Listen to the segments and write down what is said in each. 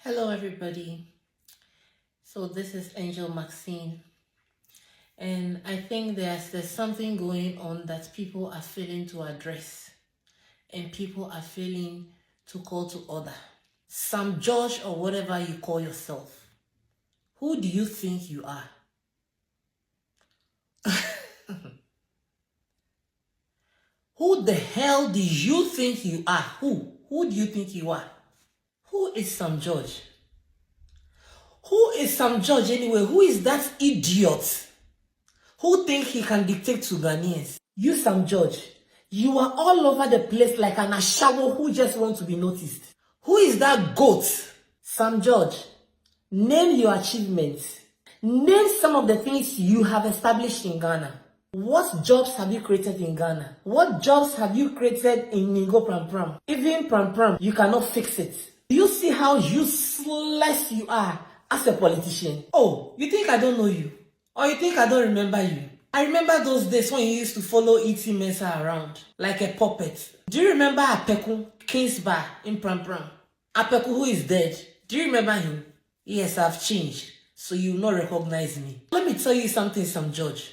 Hello everybody. So this is Angel Maxine, and I think there's something going on that people are failing to address and people are failing to call to order. Some judge or whatever you call yourself. Who do you think you are? Who the hell do you think you are? Who do you think you are? Who is some judge? Who is some judge anyway? Who is that idiot who think he can dictate to Ghanaians? You some judge. You are all over the place like an ashawo who just wants to be noticed. Who is that goat? Some judge. Name your achievements. Name some of the things you have established in Ghana. What jobs have you created in Ghana? What jobs have you created in Ningo Pram? Even Pram, you cannot fix it. Do you see how useless you are as a politician? Oh, you think I don't know you? Or you think I don't remember you? I remember those days when you used to follow E.T. Mensah around like a puppet. Do you remember Apeku, King's Bar in Pram? Apeku who is dead. Do you remember him? Yes, I've changed, so you will not recognize me. Let me tell you something, some judge.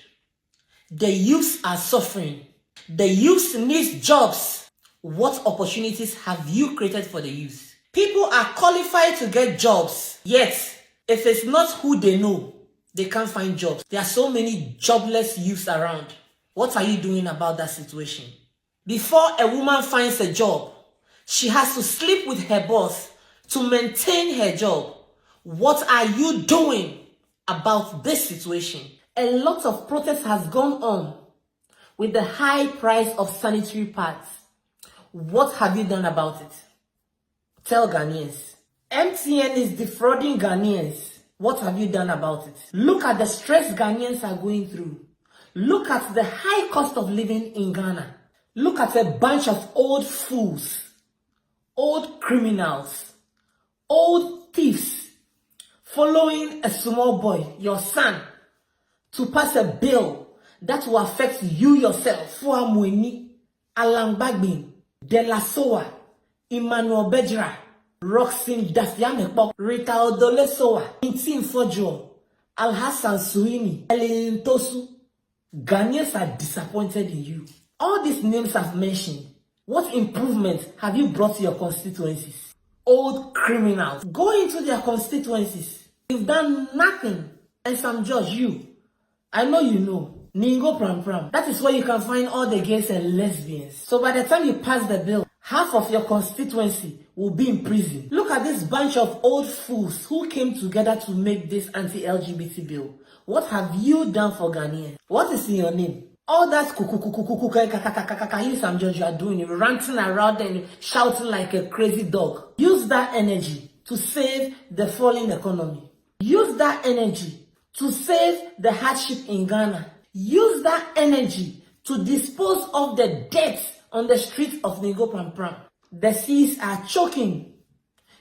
The youths are suffering. The youths need jobs. What opportunities have you created for the youth? People are qualified to get jobs, yet if it's not who they know, they can't find jobs. There are so many jobless youths around. What are you doing about that situation? Before a woman finds a job, she has to sleep with her boss to maintain her job. What are you doing about this situation? A lot of protest has gone on with the high price of sanitary pads. What have you done about it? Tell Ghanaians. MTN is defrauding Ghanaians. What have you done about it? Look at the stress Ghanaians are going through. Look at the high cost of living in Ghana. Look at a bunch of old fools, old criminals, old thieves following a small boy, your son, to pass a bill that will affect you yourself. Fuamweni, Alangbagin, De La Soa, Emmanuel Bejra, Roxin Dafiamekpok, Rita Odole Soa, Intin Fojo, Alhassan Suini, Elin Tosu. Ghanaians are disappointed in you. All these names I've mentioned, what improvement have you brought to your constituencies? Old criminals, go into their constituencies. You've done nothing. And some judge, you, I know you know, Ningo Pram. That is where you can find all the gays and lesbians. So by the time you pass the bill, half of your constituency will be in prison. Look at this bunch of old fools who came together to make this anti-LGBT bill. What have you done for Ghanaians? What is in your name? All that you some judge you are doing, you're ranting around and shouting like a crazy dog. Use that energy to save the falling economy. Use that energy to save the hardship in Ghana. Use that energy to dispose of the debt on the streets of Ningo Pram. The seas are choking.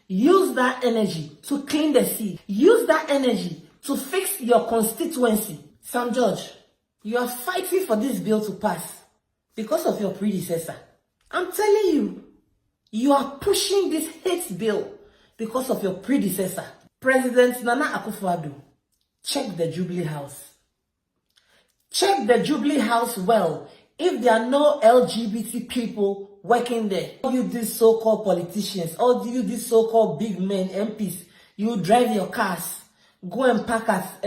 Use that energy to clean the sea. Use that energy to fix your constituency. Sam George, you are fighting for this bill to pass because of your predecessor. I'm telling you, you are pushing this hate bill because of your predecessor. President Nana Akufo-Addo, check the Jubilee House. Check the Jubilee House well. If there are no LGBT people working there, all you these so-called politicians, all you these so-called big men, MPs, you drive your cars, go and park at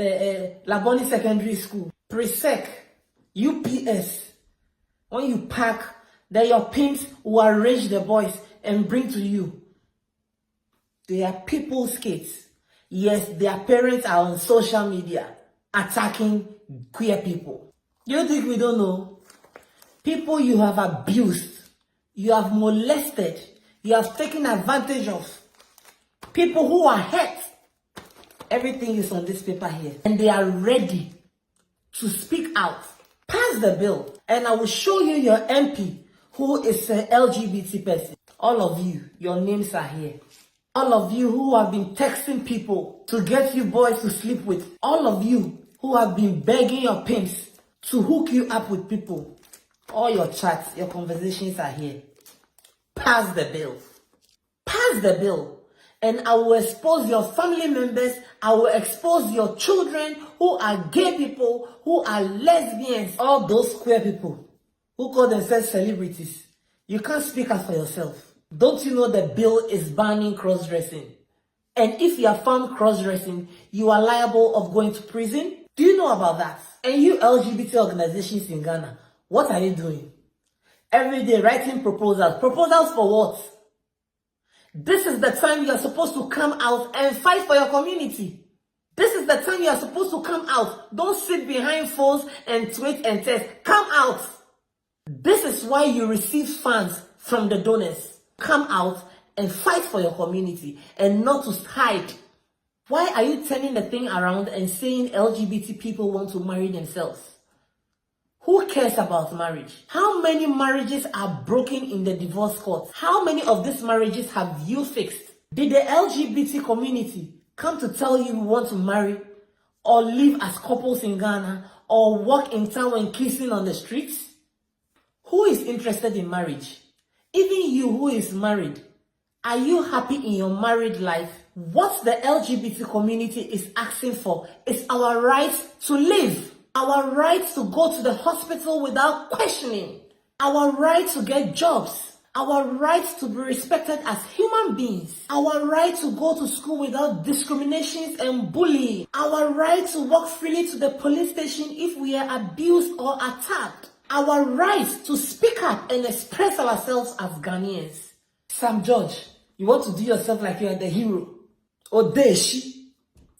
Laboni Secondary School, Presec, UPS. When you park, then your pimps will arrange the boys and bring to you. They are people's kids. Yes, their parents are on social media attacking queer people. You think we don't know? People you have abused, you have molested, you have taken advantage of. People who are hurt. Everything is on this paper here. And they are ready to speak out. Pass the bill. And I will show you your MP who is an LGBT person. All of you, your names are here. All of you who have been texting people to get you boys to sleep with. All of you who have been begging your pimps to hook you up with people. All your chats, your conversations are here. Pass the bill. Pass the bill. And I will expose your family members. I will expose your children who are gay people, who are lesbians, all those queer people who call themselves celebrities. You can't speak up for yourself. Don't you know the bill is banning cross-dressing? And if you are found cross-dressing, you are liable of going to prison? Do you know about that? And you LGBT organizations in Ghana, what are you doing? Every day writing proposals. Proposals for what? This is the time you are supposed to come out and fight for your community. This is the time you are supposed to come out. Don't sit behind phones and tweet and text. Come out. This is why you receive funds from the donors. Come out and fight for your community and not to hide. Why are you turning the thing around and saying LGBT people want to marry themselves? Who cares about marriage? How many marriages are broken in the divorce court? How many of these marriages have you fixed? Did the LGBT community come to tell you who want to marry or live as couples in Ghana or walk in town and kissing on the streets? Who is interested in marriage? Even you who is married, are you happy in your married life? What the LGBT community is asking for is our right to live. Our right to go to the hospital without questioning. Our right to get jobs. Our right to be respected as human beings. Our right to go to school without discriminations and bullying. Our right to walk freely to the police station if we are abused or attacked. Our right to speak up and express ourselves as Ghanaians. Sam George, you want to do yourself like you are the hero. Odeshi.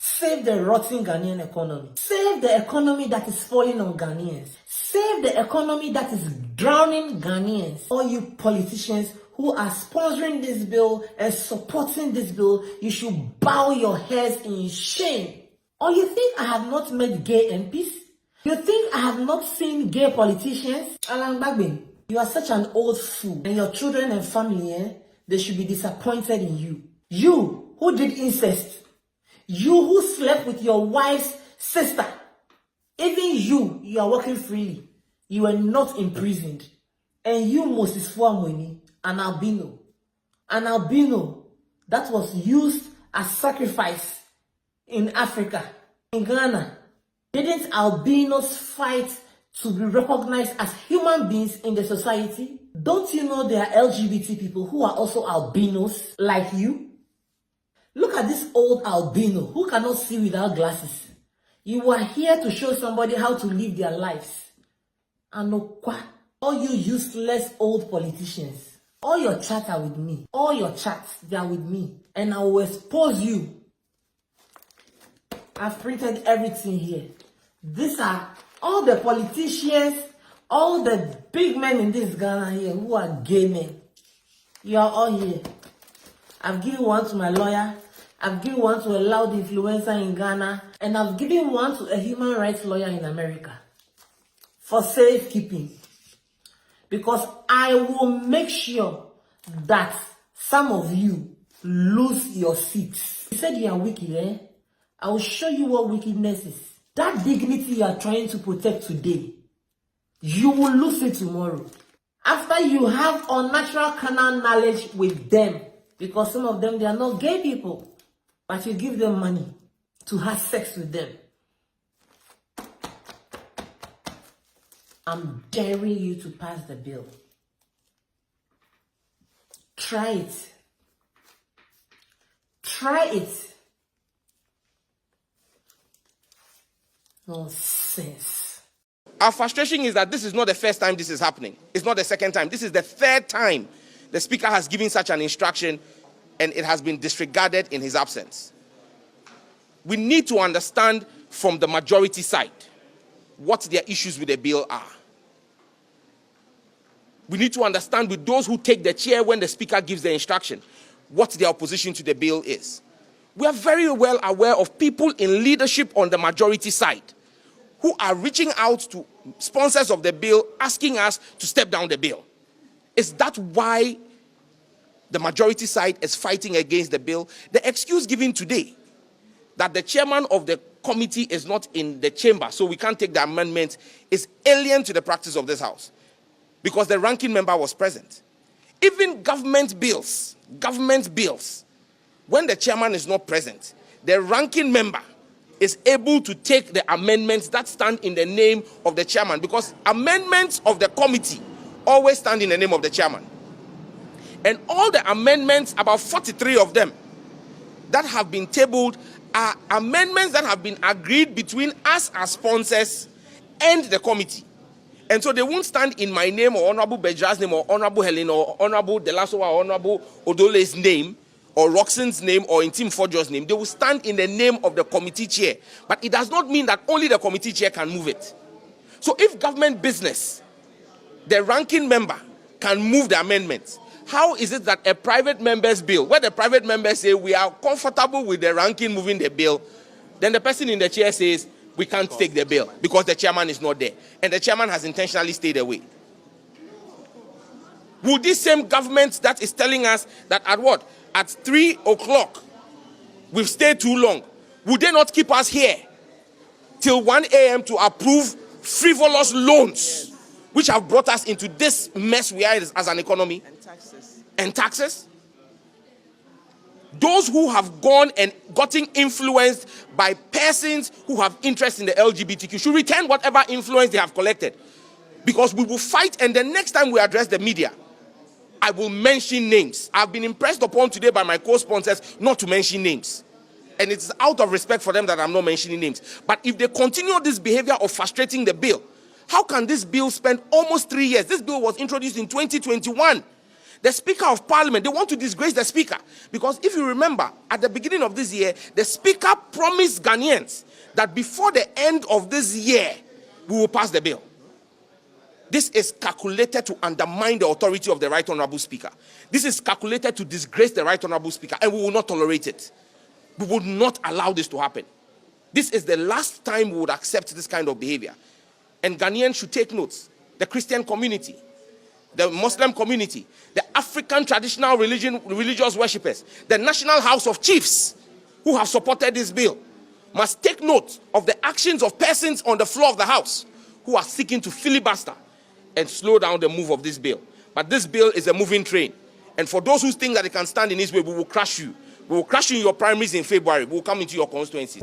Save the rotten Ghanaian economy. Save the economy that is falling on Ghanaians. Save the economy that is drowning Ghanaians. All you politicians who are sponsoring this bill and supporting this bill, you should bow your heads in shame. Or you think I have not met gay MPs? You think I have not seen gay politicians? Alan Bagbin, you are such an old fool. And your children and family, they should be disappointed in you. You who did incest. You who slept with your wife's sister, even you are working freely. You were not imprisoned. And you, Moses Fuamweni, an albino that was used as sacrifice in Africa, in Ghana. Didn't albinos fight to be recognized as human beings in the society? Don't you know there are LGBT people who are also albinos like you? Look at this old albino who cannot see without glasses. You are here to show somebody how to live their lives. And all you useless old politicians, all your chats are with me. All your chats, they are with me. And I will expose you. I've printed everything here. These are all the politicians, all the big men in this Ghana here who are gay men. You are all here. I've given one to my lawyer, I've given one to a loud influencer in Ghana, and I've given one to a human rights lawyer in America for safekeeping. Because I will make sure that some of you lose your seats. You said you are wicked, eh? I will show you what wickedness is. That dignity you are trying to protect today, you will lose it tomorrow. After you have unnatural carnal knowledge with them, because some of them, they are not gay people, but you give them money to have sex with them. I'm daring you to pass the bill. Try it. Try it. Nonsense. Our frustration is that this is not the first time this is happening. It's not the second time. This is the third time the Speaker has given such an instruction and it has been disregarded in his absence. We need to understand from the majority side what their issues with the bill are. We need to understand with those who take the chair when the Speaker gives the instruction what their opposition to the bill is. We are very well aware of people in leadership on the majority side who are reaching out to sponsors of the bill asking us to step down the bill. Is that why the majority side is fighting against the bill? The excuse given today that the chairman of the committee is not in the chamber, so we can't take the amendment, is alien to the practice of this House because the ranking member was present. Even government bills when the chairman is not present, the ranking member is able to take the amendments that stand in the name of the chairman, because amendments of the committee always stand in the name of the chairman. And all the amendments, about 43 of them, that have been tabled are amendments that have been agreed between us as sponsors and the committee. And so they won't stand in my name or Honorable Beja's name or Honorable Helen or Honorable Delasowa or Honorable Odole's name or Roxanne's name or Intim Fojo's name. They will stand in the name of the committee chair. But it does not mean that only the committee chair can move it. So if government business, the ranking member can move the amendments, how is it that a private member's bill, where the private members say we are comfortable with the ranking moving the bill, then the person in the chair says we can't take the bill because the chairman is not there, and the chairman has intentionally stayed away? Will this same government that is telling us that at 3 o'clock we've stayed too long, would they not keep us here till 1 a.m. to approve frivolous loans which have brought us into this mess we are as an economy? And taxes? Those who have gone and gotten influenced by persons who have interest in the LGBTQ should return whatever influence they have collected. Because we will fight, and the next time we address the media, I will mention names. I've been impressed upon today by my co-sponsors not to mention names. And it's out of respect for them that I'm not mentioning names. But if they continue this behavior of frustrating the bill, how can this bill spend almost 3 years? This bill was introduced in 2021. The Speaker of Parliament, they want to disgrace the Speaker. Because if you remember, at the beginning of this year, the Speaker promised Ghanaians that before the end of this year, we will pass the bill. This is calculated to undermine the authority of the Right Honorable Speaker. This is calculated to disgrace the Right Honorable Speaker, and we will not tolerate it. We would not allow this to happen. This is the last time we would accept this kind of behavior. And Ghanaians should take notes. The Christian community, the Muslim community, the African traditional religious worshippers, the National House of Chiefs who have supported this bill must take note of the actions of persons on the floor of the House who are seeking to filibuster and slow down the move of this bill. But this bill is a moving train. And for those who think that they can stand in this way, we will crush you. We will crush you in your primaries in February. We will come into your constituencies.